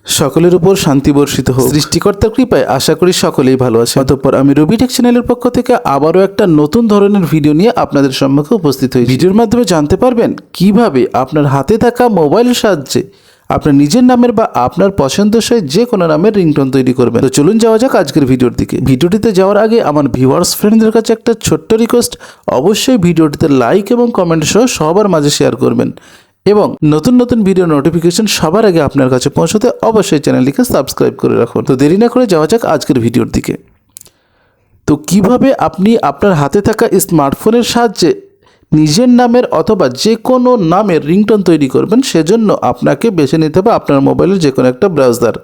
সকলের উপর শান্তি বর্ষিত হোক। সৃষ্টিকর্তার কৃপায় আশা করি সকলেই ভালো আছে। অতঃপর আমি রবি টেক চ্যানেলের পক্ষ থেকে আবারও একটা নতুন ধরনের ভিডিও নিয়ে আপনাদের সম্মুখে উপস্থিত হয়েছি। ভিডিওর মাধ্যমে জানতে পারবেন কিভাবে আপনার হাতে থাকা মোবাইলের সাহায্যে আপনার নিজের নামের বা আপনার পছন্দসই যে কোনো নামের রিংটোন তৈরি করবেন। তো চলুন যাওয়া যাক আজকের ভিডিওর দিকে। ভিডিওটিতে যাওয়ার আগে আমার ভিউয়ার্স ফ্রেন্ডদের কাছে একটা ছোট্ট রিকোয়েস্ট, অবশ্যই ভিডিওটিতে লাইক এবং কমেন্ট সহ সবার মাঝে শেয়ার করবেন এবং নতুন নতুন ভিডিও নোটিফিকেশন সবার আগে আপনার কাছে পৌঁছতে অবশ্যই চ্যানেলটিকে সাবস্ক্রাইব করে রাখুন। তো দেরি না করে যাওয়া যাক আজকের ভিডিওর দিকে। তো কিভাবে আপনি আপনার হাতে থাকা স্মার্টফোনের সাহায্যে নিজের নামের অথবা যে কোনো নামের রিংটোন তৈরি করবেন, সেজন্য আপনাকে বেছে নিতে হবে আপনার মোবাইলের যে কোনো একটা ব্রাউজার।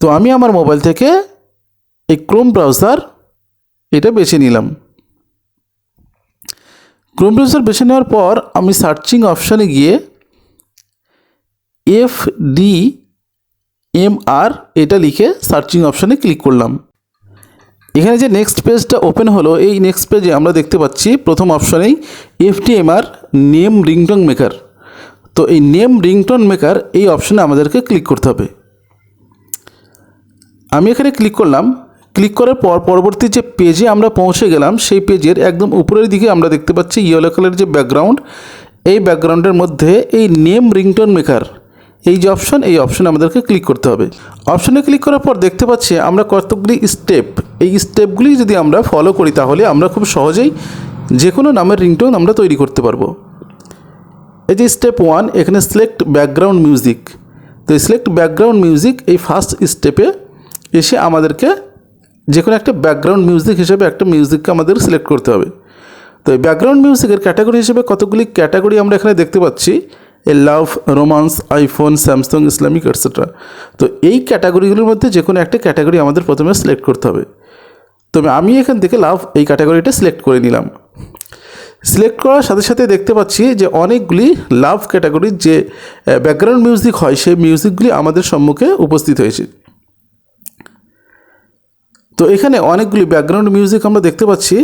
তো আমি আমার মোবাইল থেকে এই ক্রোম ব্রাউজার এটা বেছে নিলাম। ক্রোম ব্রাউজার বেছে নেওয়ার পর আমি সার্চিং অপশানে গিয়ে FDMR এটা লিখে সার্চিং অপশানে ক্লিক করলাম। এখানে যে নেক্সট পেজটা ওপেন হলো, এই নেক্সট পেজে আমরা দেখতে পাচ্ছি প্রথম অপশানেই FDMR নেম রিংটোন মেকার। তো এই নেম রিংটোন মেকার এই অপশানে আমাদেরকে ক্লিক করতে হবে। আমি এখানে ক্লিক করলাম। ক্লিক করার পর পরবর্তী যে পেজে আমরা পৌঁছে গেলাম, সেই পেজের একদম উপরের দিকে আমরা দেখতে পাচ্ছি ইয়েলো কালারের যে ব্যাকগ্রাউন্ড, এই ব্যাকগ্রাউন্ডের মধ্যে এই নেম রিংটোন মেকার এই যে অপশন, এই অপশানে আমাদেরকে ক্লিক করতে হবে। অপশানে ক্লিক করার পর দেখতে পাচ্ছি আমরা কতগুলি স্টেপ, এই স্টেপগুলি যদি আমরা ফলো করি তাহলে আমরা খুব সহজেই যে কোনো নামের রিংটোন আমরা তৈরি করতে পারবো। এই যে স্টেপ 1, এখানে সিলেক্ট ব্যাকগ্রাউন্ড মিউজিক। তো এই সিলেক্ট ব্যাকগ্রাউন্ড মিউজিক এই ফার্স্ট স্টেপে এসে আমাদেরকে যে কোনো একটা ব্যাকগ্রাউন্ড মিউজিক হিসেবে একটা মিউজিককে আমাদের সিলেক্ট করতে হবে। তো এই ব্যাকগ্রাউন্ড মিউজিকের ক্যাটাগরি হিসেবে কতগুলি ক্যাটাগরি আমরা এখানে দেখতে পাচ্ছি, love, romance, iPhone, Samsung, Islamic etcetera. তো এই ক্যাটাগরিগুলোর মধ্যে যে কোনো একটা ক্যাটাগরি আমাদের প্রথমে সিলেক্ট করতে হবে। তবে আমি এখান থেকে লাভ এই ক্যাটাগরিটা সিলেক্ট করে নিলাম। সিলেক্ট করার সাথে সাথে দেখতে পাচ্ছি যে অনেকগুলি লাভ ক্যাটাগরির যে ব্যাকগ্রাউন্ড মিউজিক হয়, সেই মিউজিকগুলি আমাদের সম্মুখে উপস্থিত হয়েছে। তো এখানে অনেকগুলি ব্যাকগ্রাউন্ড মিউজিক আমরা দেখতে পাচ্ছি।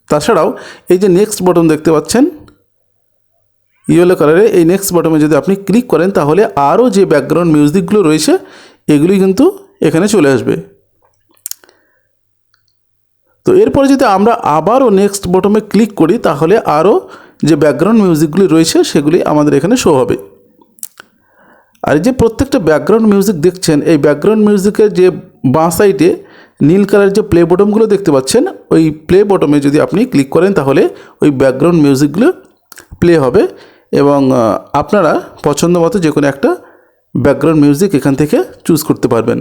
তাছাড়াও এই যে নেক্সট বটন দেখতে পাচ্ছেন ইয়েলো কালারে, এই নেক্সট বটনে যদি আপনি ক্লিক করেন তাহলে আরও যে ব্যাকগ্রাউন্ড মিউজিকগুলো রয়েছে এগুলি কিন্তু এখানে চলে আসবে। তো এরপরে যদি আমরা আবারও নেক্সট বটনে ক্লিক করি তাহলে আরও যে ব্যাকগ্রাউন্ড মিউজিকগুলি রয়েছে সেগুলি আমাদের এখানে শো হবে। আর এই যে প্রত্যেকটা ব্যাকগ্রাউন্ড মিউজিক দেখছেন, এই ব্যাকগ্রাউন্ড মিউজিকের যে বাঁ সাইডে নীল কালারের যে প্লে বটনগুলো দেখতে পাচ্ছেন, ওই প্লে বটনে যদি আপনি ক্লিক করেন তাহলে ওই ব্যাকগ্রাউন্ড মিউজিকগুলো প্লে হবে এবং আপনারা পছন্দ মতো যে কোনো একটা ব্যাকগ্রাউন্ড মিউজিক এখান থেকে চুজ করতে পারবেন।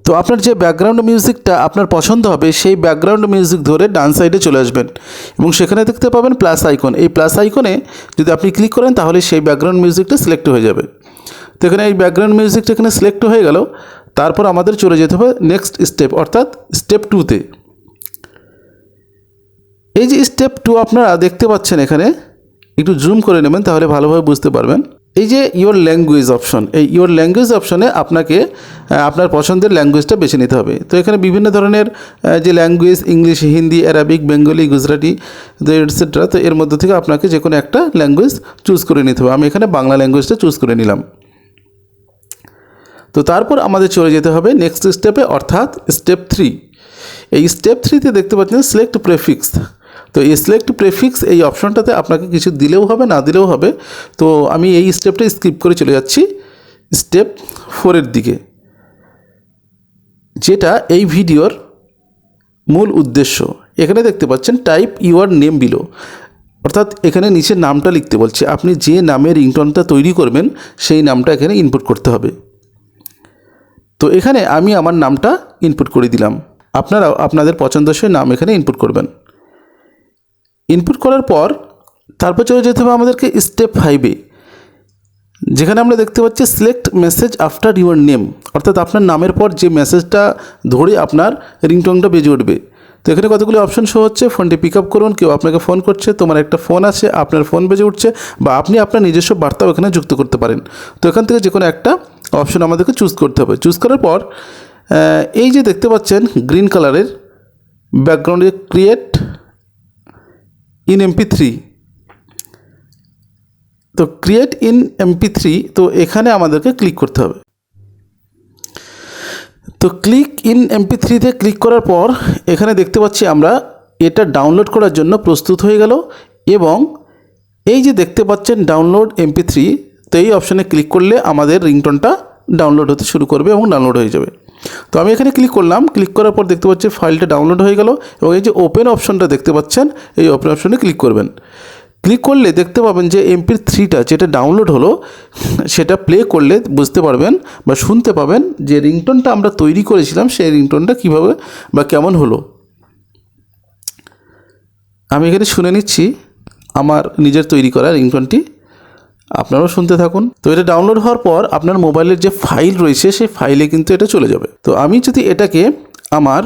তো আপনার যে ব্যাকগ্রাউন্ড মিউজিকটা আপনার পছন্দ হবে সেই ব্যাকগ্রাউন্ড মিউজিক ধরে ডান সাইডে চলে আসবেন এবং সেখানে দেখতে পাবেন প্লাস আইকন। এই প্লাস আইকনে যদি আপনি ক্লিক করেন তাহলে সেই ব্যাকগ্রাউন্ড মিউজিকটা সিলেক্ট হয়ে যাবে। তো এখানে এই ব্যাকগ্রাউন্ড মিউজিকটা এখানে সিলেক্ট হয়ে গেল। তারপর আমাদের চলে যেতে হবে নেক্সট স্টেপ, অর্থাৎ স্টেপ 2তে। এই যে স্টেপ 2 আপনারা দেখতে পাচ্ছেন, এখানে একটু জুম করে নেবেন তাহলে ভালোভাবে বুঝতে পারবেন। এই যে ইওর ল্যাঙ্গুয়েজ অপশন, এই ইওর ল্যাঙ্গুয়েজ অপশনে আপনাকে আপনার পছন্দের ল্যাঙ্গুয়েজটা বেছে নিতে হবে। তো এখানে বিভিন্ন ধরনের যে language, English, Hindi, Arabic, Bengali, Gujarati etcetera, তো এর মধ্যে থেকে আপনাকে যে কোনো একটা ল্যাঙ্গুয়েজ চুজ করে নিতে হবে। আমি এখানে বাংলা ল্যাঙ্গুয়েজটা চুজ করে নিলাম। তো তারপর আমাদের চলে যেতে হবে নেক্সট স্টেপে, অর্থাৎ স্টেপ 3। এই স্টেপ 3তে দেখতে পাচ্ছেন সিলেক্ট প্রেফিক্স। তো এই সিলেক্ট প্রেফিক্স এই অপশনটাতে আপনাকে কিছু দিলেও হবে, না দিলেও হবে। তো আমি এই স্টেপটা স্কিপ করে চলে যাচ্ছি স্টেপ 4-এর দিকে, যেটা এই ভিডিওর মূল উদ্দেশ্য। এখানে দেখতে পাচ্ছেন টাইপ ইউর নেম বিলো, অর্থাৎ এখানে নিচের নামটা লিখতে বলছে। আপনি যে নামে রিংটোনটা তৈরি করবেন সেই নামটা এখানে ইনপুট করতে হবে। তো এখানে আমি আমার নামটা ইনপুট করে দিলাম। আপনারাও আপনাদের পছন্দসই নাম এখানে ইনপুট করবেন। ইনপুট করার পর তারপর চলে যেতে হবে আমাদেরকে স্টেপ 5-এ, যেখানে আমরা দেখতে পাচ্ছি select message after your name, অর্থাৎ আপনার নামের পর যে মেসেজটা ধরে আপনার রিংটোনটা বেজে উঠবে। তো এখানে কতগুলো অপশন শো হচ্ছে। ফোনটি পিক আপ করুন, কেউ আপনাকে ফোন করছে, তোমার একটা ফোন আছে, আপনার ফোন বেজে উঠছে, বা আপনি আপনার নিজস্ব বার্তাও এখানে যুক্ত করতে পারেন। তো এখান থেকে যে কোনো একটা অপশন আমাদেরকে চুজ করতে হবে। চুজ করার পর এই যে দেখতে পাচ্ছেন গ্রিন কালারের ব্যাকগ্রাউন্ডে ক্রিয়েট ইন MP3, তো ক্রিয়েট ইন MP3, তো এখানে আমাদেরকে ক্লিক করতে হবে। তো ক্লিক ইন MP3-তে ক্লিক করার পর এখানে দেখতে পাচ্ছি আমরা এটা ডাউনলোড করার জন্য প্রস্তুত হয়ে গেল। এবং এই যে দেখতে পাচ্ছেন ডাউনলোড MP3, তো এই অপশানে ক্লিক করলে আমাদের রিংটোনটা ডাউনলোড হতে শুরু করবে এবং ডাউনলোড হয়ে যাবে। তো আমি এখানে ক্লিক করলাম, ক্লিক করার পর দেখতে পাচ্ছি ফাইলটা ডাউনলোড হয়ে গেল। এবং এই যে ওপেন অপশানটা দেখতে পাচ্ছেন, এই ওপেন অপশানে ক্লিক করবেন। ক্লিক করলে দেখতে পাবেন যে MP3টা যেটা ডাউনলোড হলো সেটা প্লে করলে বুঝতে পারবেন বা শুনতে পাবেন যে রিংটোনটা আমরা তৈরি করেছিলাম সেই রিংটোনটা কীভাবে বা কেমন হলো। আমি এখানে শুনে নিচ্ছি আমার নিজের তৈরি করা রিংটোনটি, আপনারাও শুনতে থাকুন। তো এটা ডাউনলোড হওয়ার পর আপনার মোবাইলের যে ফাইল রয়েছে সেই ফাইলে কিন্তু এটা চলে যাবে। তো আমি যদি এটাকে আমার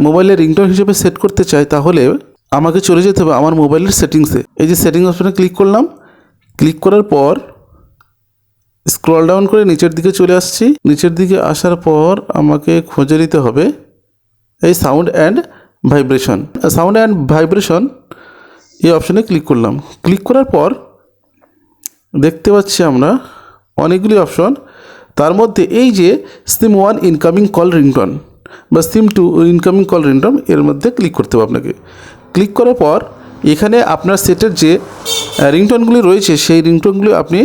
মোবাইলের রিংটোন হিসেবে সেট করতে চাই তাহলে আমাকে চলে যেতে হবে আমার মোবাইলের সেটিংসে। এই যে সেটিংস অপশানে ক্লিক করলাম, ক্লিক করার পর স্ক্রল ডাউন করে নিচের দিকে চলে আসছি। নিচের দিকে আসার পর আমাকে খুঁজে নিতে হবে এই সাউন্ড অ্যান্ড ভাইব্রেশন এই অপশানে ক্লিক করলাম। ক্লিক করার পর দেখতে পাচ্ছি আমরা অনেকগুলি অপশন, তার মধ্যে এই যে সিম 1 ইনকামিং কল রিংটোন বা সিম 2 ইনকামিং কল রিংটোন এর মধ্যে ক্লিক করতে হবে আপনাকে। ক্লিক করার পর এখানে আপনার সেটের যে রিংটোনগুলি রয়েছে সেই রিংটোনগুলি আপনি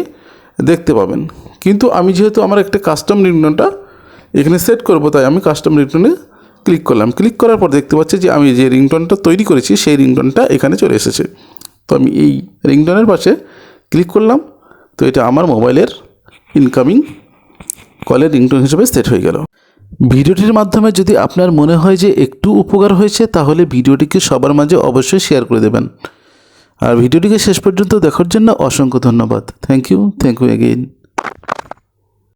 দেখতে পাবেন। কিন্তু আমি যেহেতু আমার একটা কাস্টম রিংটোনটা এখানে সেট করব, তাই আমি কাস্টম রিংটোনে ক্লিক করলাম। ক্লিক করার পর দেখতে পাচ্ছি যে আমি যে রিংটোনটা তৈরি করেছি সেই রিংটোনটা এখানে চলে এসেছে। তো আমি এই রিংটোনের পাশে ক্লিক করলাম। তো এটা আমার মোবাইলের ইনকামিং কলের রিংটোন হিসেবে সেট হয়ে গেল। ভিডিওটির মাধ্যমে যদি আপনার মনে হয় যে একটু উপকার হয়েছে তাহলে ভিডিওটিকে সবার মাঝে অবশ্যই শেয়ার করে দেবেন। আর ভিডিওটিকে শেষ পর্যন্ত দেখার জন্য অসংখ্য ধন্যবাদ। Thank you again.